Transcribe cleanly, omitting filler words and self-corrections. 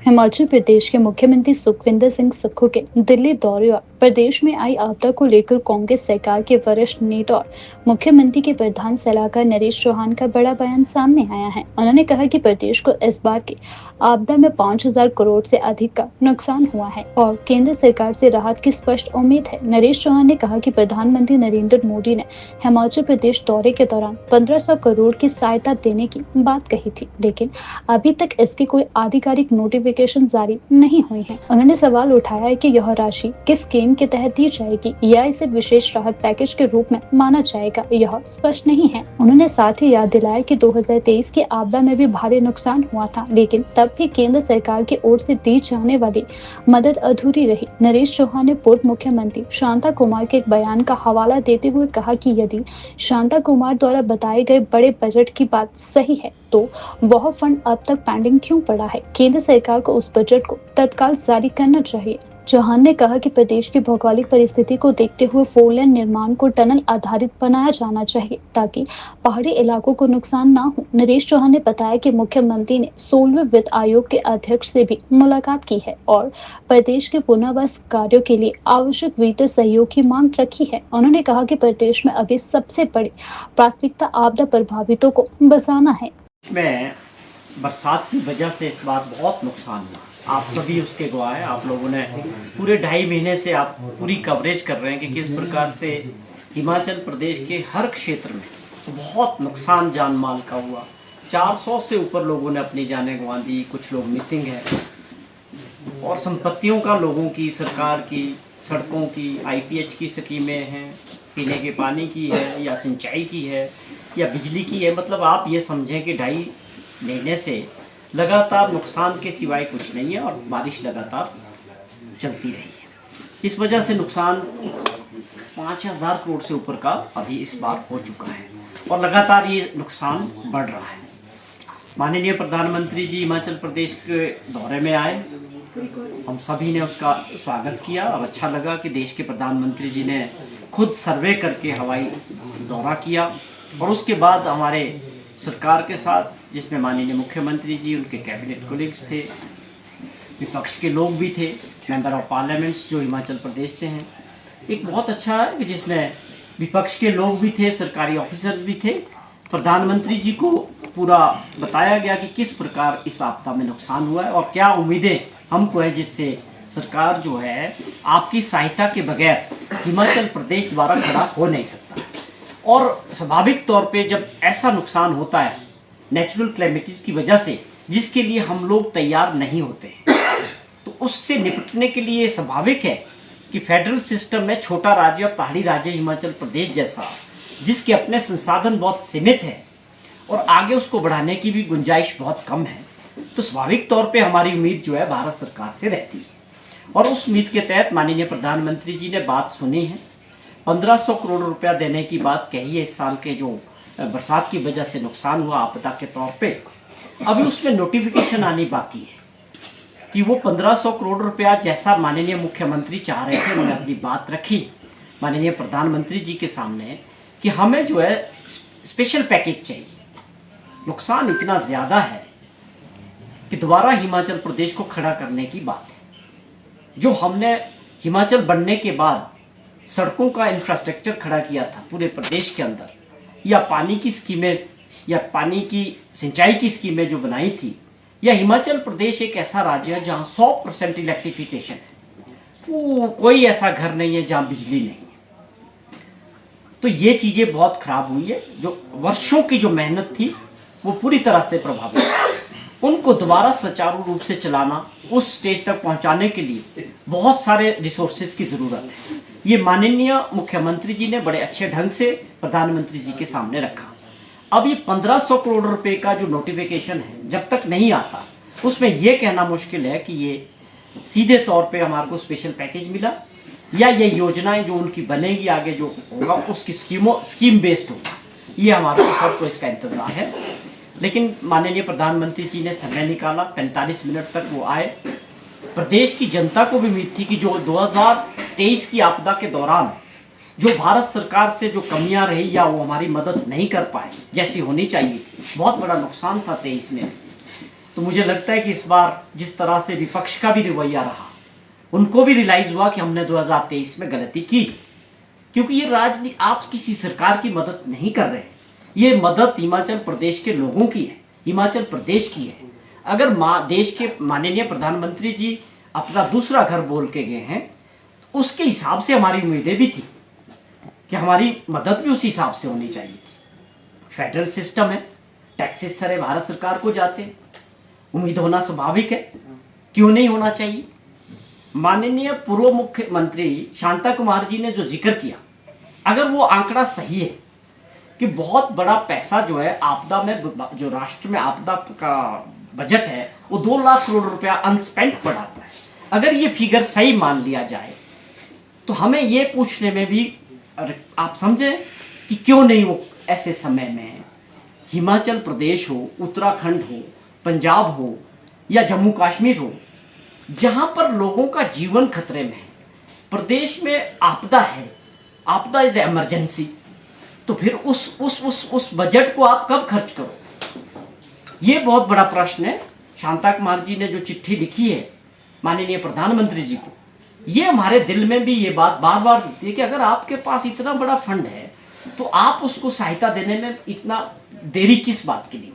हिमाचल प्रदेश के मुख्यमंत्री सुखविंदर सिंह सुक्खू के दिल्ली दौरे और प्रदेश में आई आपदा को लेकर कांग्रेस सरकार के वरिष्ठ नेता और मुख्यमंत्री के प्रधान सलाहकार नरेश चौहान का बड़ा बयान सामने आया है। उन्होंने कहा कि प्रदेश को इस बार की आपदा में 5,000 करोड़ से अधिक का नुकसान हुआ है और केंद्र सरकार से राहत की स्पष्ट उम्मीद है। नरेश चौहान ने कहा कि प्रधानमंत्री नरेंद्र मोदी ने हिमाचल प्रदेश दौरे के दौरान 1,500 करोड़ की सहायता देने की बात कही थी, लेकिन अभी तक इसकी कोई आधिकारिक नोटिफिकेशन जारी नहीं हुई है। उन्होंने सवाल उठाया है कि यह राशि किस स्कीम के तहत दी जाएगी या इसे विशेष राहत पैकेज के रूप में माना जाएगा, यह स्पष्ट नहीं है। उन्होंने साथ ही याद दिलाया कि 2023 की आपदा में भी भारी नुकसान हुआ था, लेकिन तब भी केंद्र सरकार की ओर से दी जाने वाली मदद अधूरी रही। नरेश चौहान ने पूर्व मुख्यमंत्री शांता कुमार के एक बयान का हवाला देते हुए कहा कि यदि शांता कुमार द्वारा बताए गए बड़े बजट की बात सही है तो वह फंड अब तक पेंडिंग क्यों पड़ा है। केंद्र सरकार को उस बजट को तत्काल जारी करना चाहिए। चौहान ने कहा कि प्रदेश की भौगोलिक परिस्थिति को देखते हुए 4 लेन निर्माण को टनल आधारित बनाया जाना चाहिए ताकि पहाड़ी इलाकों को नुकसान ना हो। नरेश चौहान ने बताया कि मुख्यमंत्री ने 16वें वित्त आयोग के अध्यक्ष से भी मुलाकात की है और प्रदेश के पुनर्वास कार्यों के लिए आवश्यक वित्तीय सहयोग की मांग रखी है। उन्होंने कहा कि प्रदेश में अभी सबसे बड़ी प्राथमिकता आपदा प्रभावितों को बचाना है। में बरसात की वजह से इस बार बहुत नुकसान हुआ। आप सभी उसके गवाह हैं। आप लोगों ने पूरे 2.5 महीने से आप पूरी कवरेज कर रहे हैं कि किस प्रकार से हिमाचल प्रदेश के हर क्षेत्र में बहुत नुकसान जान माल का हुआ। 400 से ऊपर लोगों ने अपनी जानें गंवा दी, कुछ लोग मिसिंग हैं और संपत्तियों का लोगों की, सरकार की, सड़कों की, आईपीएच की स्कीमें हैं, पीने के पानी की है या सिंचाई की है या बिजली की है। मतलब आप ये समझें कि 2.5 महीने से लगातार नुकसान के सिवाय कुछ नहीं है और बारिश लगातार चलती रही है। इस वजह से नुकसान 5,000 करोड़ से ऊपर का अभी इस बार हो चुका है और लगातार ये नुकसान बढ़ रहा है। माननीय प्रधानमंत्री जी हिमाचल प्रदेश के दौरे में आए, हम सभी ने उसका स्वागत किया और अच्छा लगा कि देश के प्रधानमंत्री जी ने खुद सर्वे करके हवाई दौरा किया और उसके बाद हमारे सरकार के साथ, जिसमें माननीय मुख्यमंत्री जी, उनके कैबिनेट कोलीग्स थे, विपक्ष के लोग भी थे, मेंबर ऑफ पार्लियामेंट्स जो हिमाचल प्रदेश से हैं। एक बहुत अच्छा है कि जिसमें विपक्ष के लोग भी थे, सरकारी ऑफिसर्स भी थे। प्रधानमंत्री जी को पूरा बताया गया कि किस प्रकार इस आपदा में नुकसान हुआ है और क्या उम्मीदें हमको है, जिससे सरकार जो है आपकी सहायता के बगैर हिमाचल प्रदेश द्वारा खड़ा हो नहीं सकता। और स्वाभाविक तौर पे जब ऐसा नुकसान होता है नेचुरल क्लैमिटीज की वजह से, जिसके लिए हम लोग तैयार नहीं होते हैं, तो उससे निपटने के लिए स्वाभाविक है कि फेडरल सिस्टम में छोटा राज्य, पहाड़ी राज्य हिमाचल प्रदेश जैसा, जिसके अपने संसाधन बहुत सीमित है और आगे उसको बढ़ाने की भी गुंजाइश बहुत कम है, तो स्वाभाविक तौर पे हमारी उम्मीद जो है भारत सरकार से रहती है। और उस उम्मीद के तहत माननीय प्रधानमंत्री जी ने बात सुनी है, 1,500 करोड़ रुपया देने की बात कही है इस साल के जो बरसात की वजह से नुकसान हुआ आपदा के तौर पे। अभी उसमें नोटिफिकेशन आनी बाकी है कि वो 1,500 करोड़ रुपया जैसा माननीय मुख्यमंत्री चाह रहे थे, उन्होंने अपनी बात रखी माननीय प्रधानमंत्री जी के सामने कि हमें जो है स्पेशल पैकेज चाहिए। नुकसान इतना ज़्यादा है कि दोबारा हिमाचल प्रदेश को खड़ा करने की बात है। जो हमने हिमाचल बनने के बाद सड़कों का इंफ्रास्ट्रक्चर खड़ा किया था पूरे प्रदेश के अंदर, या पानी की स्कीमें या पानी की सिंचाई की स्कीमें जो बनाई थी, या हिमाचल प्रदेश एक ऐसा राज्य है जहां 100% इलेक्ट्रिफिकेशन है, कोई ऐसा घर नहीं है जहां बिजली नहीं है। तो ये चीज़ें बहुत खराब हुई है। जो वर्षों की जो मेहनत थी वो पूरी तरह से प्रभावित है। उनको दोबारा सुचारू रूप से चलाना, उस स्टेज तक पहुंचाने के लिए बहुत सारे रिसोर्सेज की ज़रूरत है। ये माननीय मुख्यमंत्री जी ने बड़े अच्छे ढंग से प्रधानमंत्री जी के सामने रखा। अब ये 1,500 करोड़ रुपए का जो नोटिफिकेशन है, जब तक नहीं आता, उसमें ये कहना मुश्किल है कि ये सीधे तौर पे हमारे को स्पेशल पैकेज मिला या ये योजनाएं जो उनकी बनेगी आगे जो होगा उसकी स्कीम बेस्ड होगा। ये हमारे सबको इसका इंतजार है। लेकिन माननीय प्रधानमंत्री जी ने समय निकाला, 45 मिनट तक वो आए। प्रदेश की जनता को भी उम्मीद थी कि जो 2023 की आपदा के दौरान जो भारत सरकार से जो कमियां रही या वो हमारी मदद नहीं कर पाए जैसी होनी चाहिए, बहुत बड़ा नुकसान था 23 में, तो मुझे लगता है कि इस बार जिस तरह से विपक्ष का भी रवैया रहा, उनको भी रियलाइज हुआ कि हमने 2023 में गलती की, क्योंकि ये राजनीति, आप किसी सरकार की मदद नहीं कर रहे हैं, ये मदद हिमाचल प्रदेश के लोगों की है, हिमाचल प्रदेश की है। अगर देश के माननीय प्रधानमंत्री जी अपना दूसरा घर बोल के गए हैं, तो उसके हिसाब से हमारी उम्मीदें भी थी कि हमारी मदद भी उसी हिसाब से होनी चाहिए थी। फेडरल सिस्टम है, टैक्सेस सारे भारत सरकार को जाते हैं, उम्मीद होना स्वाभाविक है, क्यों नहीं होना चाहिए। माननीय पूर्व मुख्यमंत्री शांता कुमार जी ने जो जिक्र किया, अगर वो आंकड़ा सही है कि बहुत बड़ा पैसा जो है आपदा में, जो राष्ट्र में आपदा का बजट है वो 2 लाख करोड़ रुपया अनस्पेंट पड़ा हुआ है, अगर ये फिगर सही मान लिया जाए तो हमें ये पूछने में भी, आप समझें कि क्यों नहीं वो ऐसे समय में हिमाचल प्रदेश हो, उत्तराखंड हो, पंजाब हो या जम्मू कश्मीर हो, जहां पर लोगों का जीवन खतरे में है, प्रदेश में आपदा है, आपदा इज इमरजेंसी, तो फिर उस बजट को आप कब खर्च करो? ये बहुत बड़ा प्रश्न है। शांता कुमार जी ने जो चिट्ठी लिखी है माननीय प्रधानमंत्री जी को, ये हमारे दिल में भी ये बात बार बार दिखती है कि अगर आपके पास इतना बड़ा फंड है तो आप उसको सहायता देने में इतना देरी किस बात की नहीं?